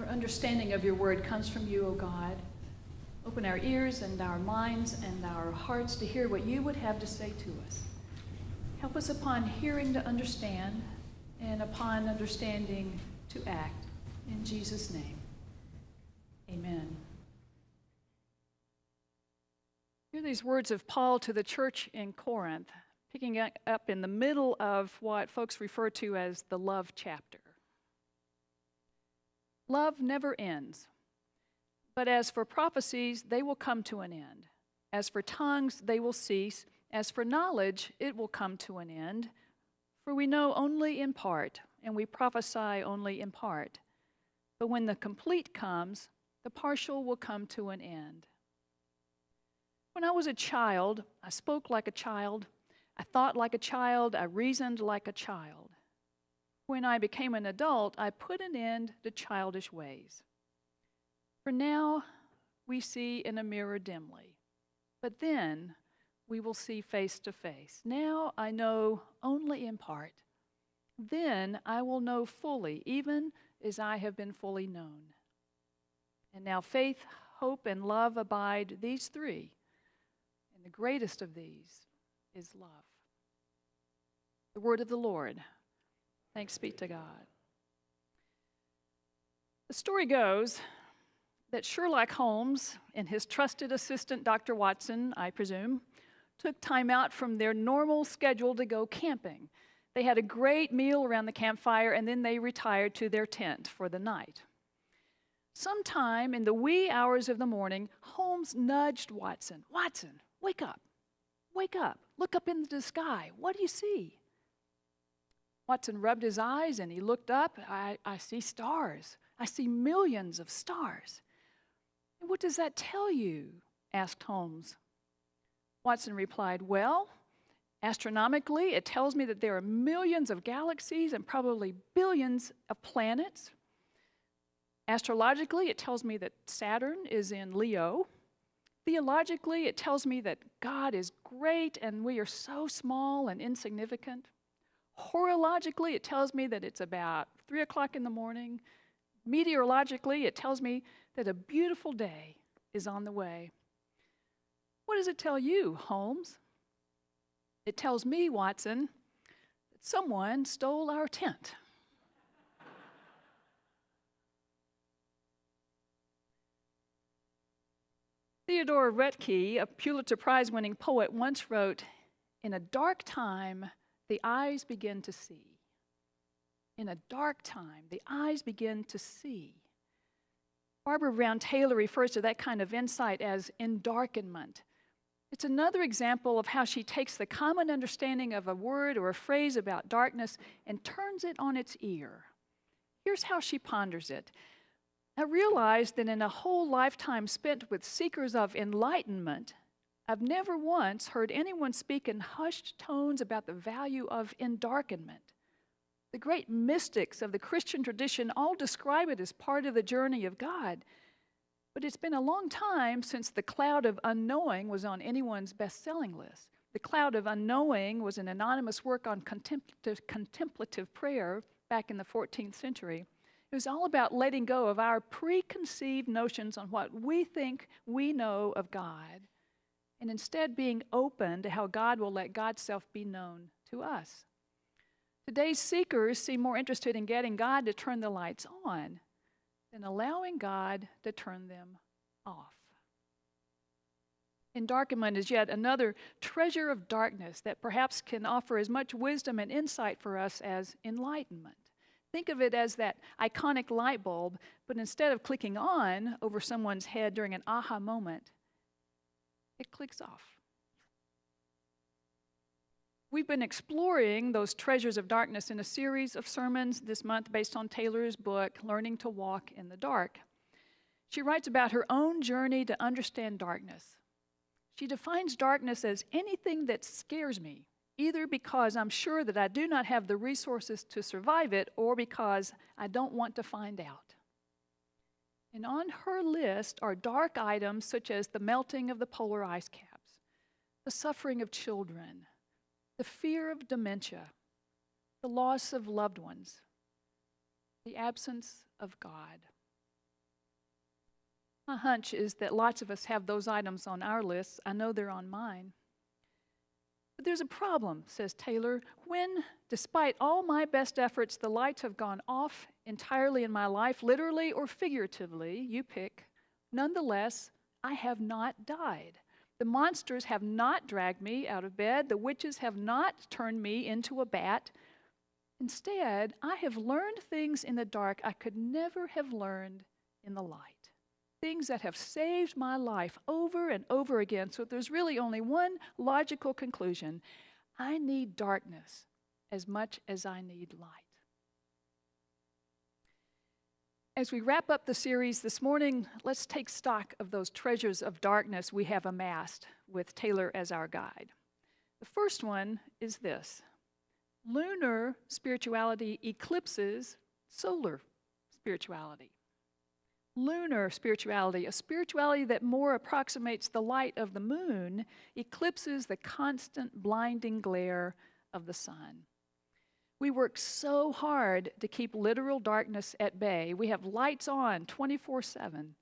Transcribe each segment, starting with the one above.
understanding of your word comes from you, O God. Open our ears and our minds and our hearts to hear what you would have to say to us. Help us upon hearing to understand and upon understanding to act. In Jesus' name, amen. Hear these words of Paul to the church in Corinth, picking up in the middle of what folks refer to as the love chapter. Love never ends. But as for prophecies, they will come to an end. As for tongues, they will cease. As for knowledge, it will come to an end. For we know only in part, and we prophesy only in part. But when the complete comes, the partial will come to an end. When I was a child, I spoke like a child. I thought like a child. I reasoned like a child. When I became an adult, I put an end to childish ways. For now, we see in a mirror dimly, but then we will see face to face. Now I know only in part. Then I will know fully, even as I have been fully known. And now faith, hope, and love abide, these three, and the greatest of these is love. The word of the Lord. Thanks be to God. The story goes that Sherlock Holmes and his trusted assistant, Dr. Watson, I presume, took time out from their normal schedule to go camping. They had a great meal around the campfire, and then they retired to their tent for the night. Sometime in the wee hours of the morning, Holmes nudged Watson. "Watson, wake up. Wake up. Look up into the sky. What do you see?" Watson rubbed his eyes and he looked up. I see stars. I see millions of stars. "And what does that tell you?" asked Holmes. Watson replied, "Well, astronomically, it tells me that there are millions of galaxies and probably billions of planets. Astrologically, it tells me that Saturn is in Leo. Theologically, it tells me that God is great and we are so small and insignificant. Horologically, it tells me that it's about 3 o'clock in the morning. Meteorologically, it tells me that a beautiful day is on the way. What does it tell you, Holmes?" "It tells me, Watson, that someone stole our tent." Theodore Roethke, a Pulitzer Prize-winning poet, once wrote, "In a dark time, the eyes begin to see." In a dark time, the eyes begin to see. Barbara Brown Taylor refers to that kind of insight as endarkenment. It's another example of how she takes the common understanding of a word or a phrase about darkness and turns it on its ear. Here's how she ponders it. "I realized that in a whole lifetime spent with seekers of enlightenment, I've never once heard anyone speak in hushed tones about the value of endarkenment. The great mystics of the Christian tradition all describe it as part of the journey of God. But it's been a long time since The Cloud of Unknowing was on anyone's best-selling list. The Cloud of Unknowing was an anonymous work on contemplative prayer back in the 14th century. It was all about letting go of our preconceived notions on what we think we know of God, and instead being open to how God will let God's self be known to us. Today's seekers seem more interested in getting God to turn the lights on than allowing God to turn them off. Endarkenment is yet another treasure of darkness that perhaps can offer as much wisdom and insight for us as enlightenment. Think of it as that iconic light bulb, but instead of clicking on over someone's head during an aha moment, it clicks off. We've been exploring those treasures of darkness in a series of sermons this month based on Taylor's book, Learning to Walk in the Dark. She writes about her own journey to understand darkness. She defines darkness as anything that scares me, either because I'm sure that I do not have the resources to survive it or because I don't want to find out. And on her list are dark items such as the melting of the polar ice caps, the suffering of children, the fear of dementia, the loss of loved ones, the absence of God. My hunch is that lots of us have those items on our lists. I know they're on mine. But there's a problem, says Taylor, when, despite all my best efforts, the lights have gone off entirely in my life, literally or figuratively, you pick. Nonetheless, I have not died. The monsters have not dragged me out of bed. The witches have not turned me into a bat. Instead, I have learned things in the dark I could never have learned in the light. Things that have saved my life over and over again. So there's really only one logical conclusion. I need darkness as much as I need light. As we wrap up the series this morning, let's take stock of those treasures of darkness we have amassed with Taylor as our guide. The first one is this. Lunar spirituality eclipses solar spirituality. Lunar spirituality, a spirituality that more approximates the light of the moon, eclipses the constant blinding glare of the sun. We work so hard to keep literal darkness at bay. We have lights on 24/7.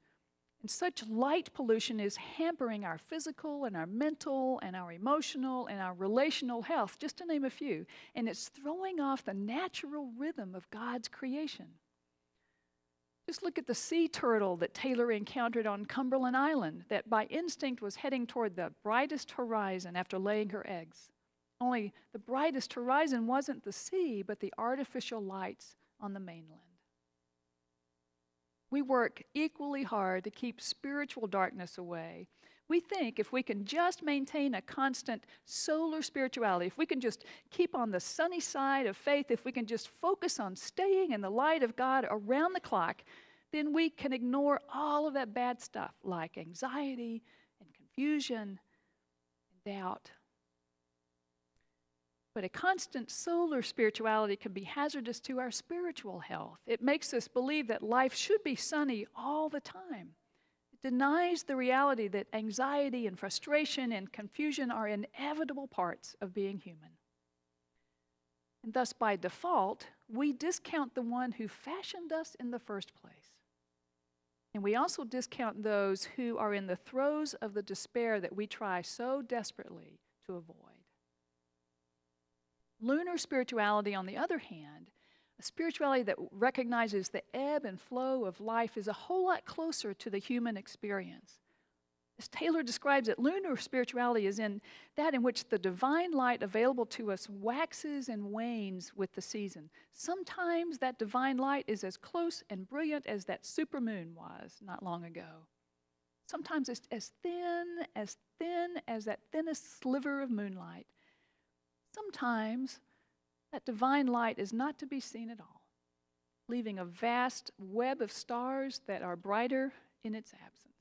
And such light pollution is hampering our physical and our mental and our emotional and our relational health, just to name a few. And it's throwing off the natural rhythm of God's creation. Just look at the sea turtle that Taylor encountered on Cumberland Island that by instinct was heading toward the brightest horizon after laying her eggs. Only the brightest horizon wasn't the sea, but the artificial lights on the mainland. We work equally hard to keep spiritual darkness away. We think if we can just maintain a constant solar spirituality, if we can just keep on the sunny side of faith, if we can just focus on staying in the light of God around the clock, then we can ignore all of that bad stuff like anxiety and confusion and doubt. But a constant solar spirituality can be hazardous to our spiritual health. It makes us believe that life should be sunny all the time. It denies the reality that anxiety and frustration and confusion are inevitable parts of being human. And thus, by default, we discount the one who fashioned us in the first place. And we also discount those who are in the throes of the despair that we try so desperately to avoid. Lunar spirituality, on the other hand, a spirituality that recognizes the ebb and flow of life, is a whole lot closer to the human experience. As Taylor describes it, lunar spirituality is in that in which the divine light available to us waxes and wanes with the season. Sometimes that divine light is as close and brilliant as that supermoon was not long ago. Sometimes it's as thin as that thinnest sliver of moonlight. Sometimes that divine light is not to be seen at all, leaving a vast web of stars that are brighter in its absence.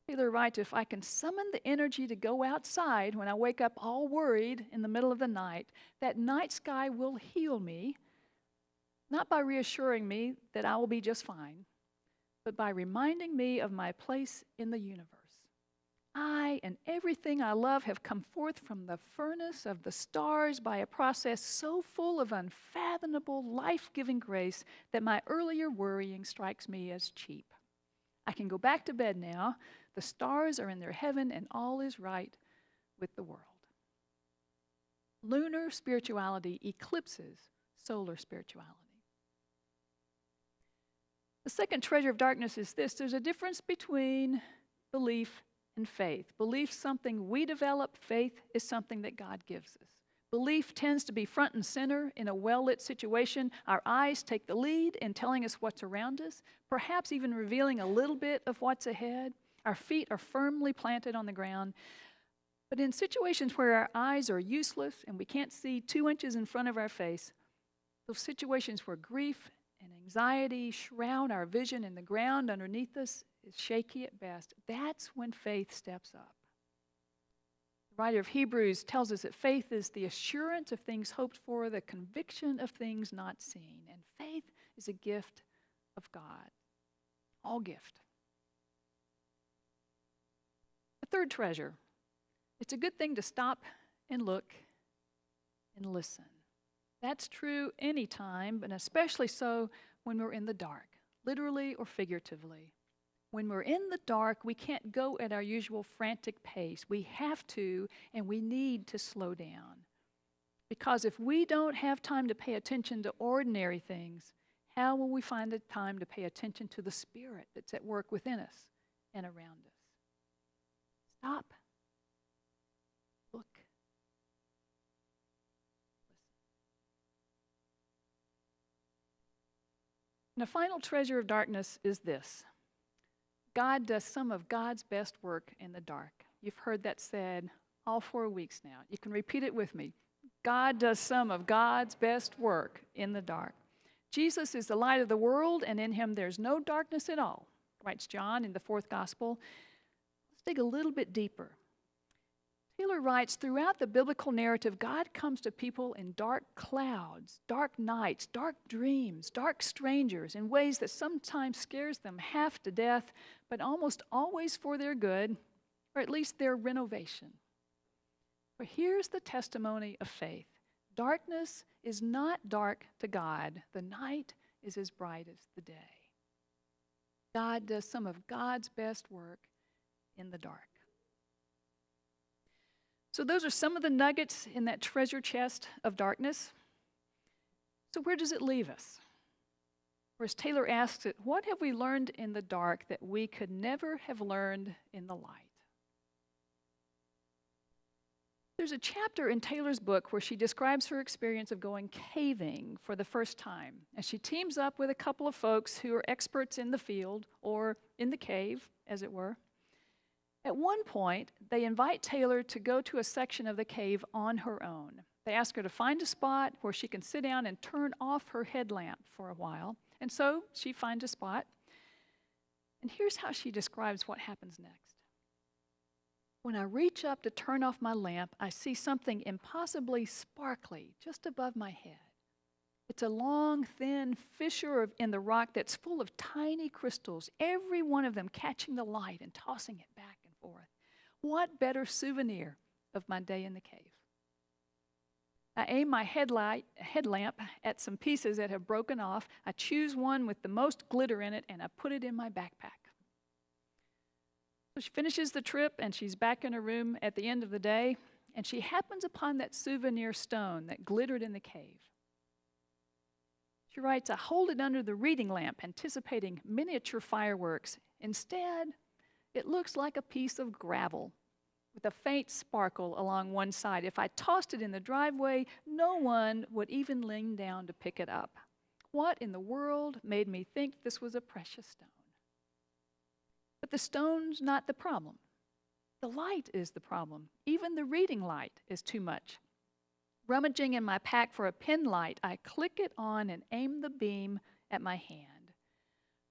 Taylor writes, if I can summon the energy to go outside when I wake up all worried in the middle of the night, that night sky will heal me, not by reassuring me that I will be just fine, but by reminding me of my place in the universe. I and everything I love have come forth from the furnace of the stars by a process so full of unfathomable, life-giving grace that my earlier worrying strikes me as cheap. I can go back to bed now. The stars are in their heaven and all is right with the world. Lunar spirituality eclipses solar spirituality. The second treasure of darkness is this. There's a difference between belief and faith. Belief's something we develop. Faith is something that God gives us. Belief tends to be front and center in a well-lit situation. Our eyes take the lead in telling us what's around us, perhaps even revealing a little bit of what's ahead. Our feet are firmly planted on the ground. But in situations where our eyes are useless and we can't see 2 inches in front of our face, those situations where grief and anxiety shroud our vision and the ground underneath us is shaky at best, that's when faith steps up. The writer of Hebrews tells us that faith is the assurance of things hoped for, the conviction of things not seen. And faith is a gift of God. All gift. The third treasure. It's a good thing to stop and look and listen. That's true anytime, but especially so when we're in the dark, literally or figuratively. When we're in the dark, we can't go at our usual frantic pace. We have to, and we need to slow down. Because if we don't have time to pay attention to ordinary things, how will we find the time to pay attention to the Spirit that's at work within us and around us? Stop. Look. And the final treasure of darkness is this. God does some of God's best work in the dark. You've heard that said all 4 weeks now. You can repeat it with me. God does some of God's best work in the dark. Jesus is the light of the world, and in him there's no darkness at all, writes John in the 4th Gospel. Let's dig a little bit deeper. Taylor writes, throughout the biblical narrative, God comes to people in dark clouds, dark nights, dark dreams, dark strangers, in ways that sometimes scares them half to death, but almost always for their good, or at least their renovation. But here's the testimony of faith. Darkness is not dark to God. The night is as bright as the day. God does some of God's best work in the dark. So those are some of the nuggets in that treasure chest of darkness. So where does it leave us? Or as Taylor asks it, what have we learned in the dark that we could never have learned in the light? There's a chapter in Taylor's book where she describes her experience of going caving for the first time, as she teams up with a couple of folks who are experts in the field, or in the cave, as it were. At one point, they invite Taylor to go to a section of the cave on her own. They ask her to find a spot where she can sit down and turn off her headlamp for a while. And so she finds a spot. And here's how she describes what happens next. When I reach up to turn off my lamp, I see something impossibly sparkly just above my head. It's a long, thin fissure in the rock that's full of tiny crystals, every one of them catching the light and tossing it back and forth. What better souvenir of my day in the cave? I aim my headlamp at some pieces that have broken off. I choose one with the most glitter in it, and I put it in my backpack. So she finishes the trip, and she's back in her room at the end of the day, and she happens upon that souvenir stone that glittered in the cave. She writes, I hold it under the reading lamp, anticipating miniature fireworks. Instead, it looks like a piece of gravel with a faint sparkle along one side. If I tossed it in the driveway, no one would even lean down to pick it up. What in the world made me think this was a precious stone? But the stone's not the problem. The light is the problem. Even the reading light is too much. Rummaging in my pack for a pen light, I click it on and aim the beam at my hand.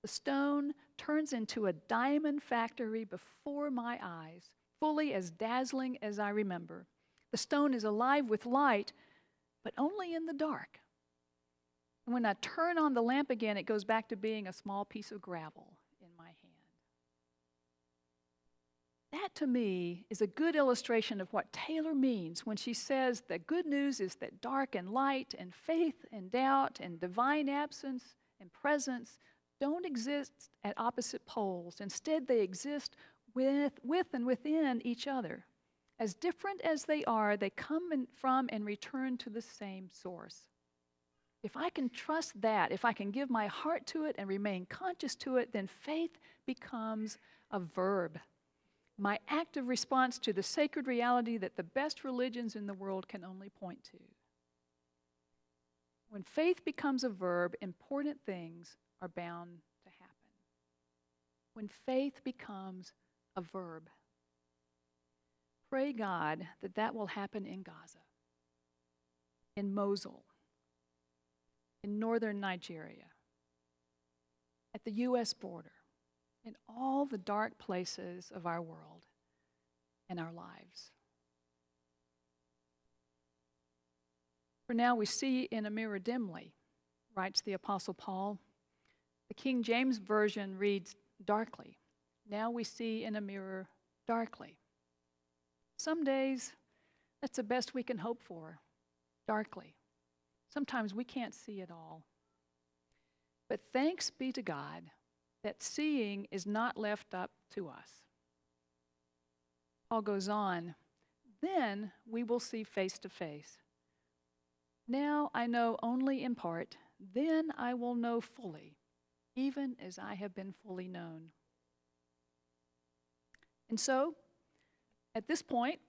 The stone turns into a diamond factory before my eyes, fully as dazzling as I remember. The stone is alive with light, but only in the dark. And when I turn on the lamp again, it goes back to being a small piece of gravel in my hand. That, to me, is a good illustration of what Taylor means when she says that good news is that dark and light and faith and doubt and divine absence and presence don't exist at opposite poles. Instead, they exist with and within each other. As different as they are, they come from and return to the same source. If I can trust that, if I can give my heart to it and remain conscious to it, then faith becomes a verb. My active response to the sacred reality that the best religions in the world can only point to. When faith becomes a verb, important things are bound to happen. When faith becomes a verb. Pray God that that will happen in Gaza, in Mosul, in northern Nigeria, at the U.S. border, in all the dark places of our world and our lives. For now we see in a mirror dimly, writes the Apostle Paul. The King James Version reads darkly. Now we see in a mirror darkly. Some days, that's the best we can hope for, darkly. Sometimes we can't see it all. But thanks be to God, that seeing is not left up to us. Paul goes on, then we will see face to face. Now I know only in part, then I will know fully, even as I have been fully known. And so, at this point,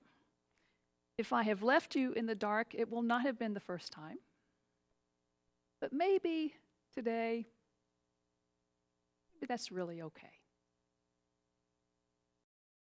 if I have left you in the dark, it will not have been the first time. But maybe today, maybe that's really okay.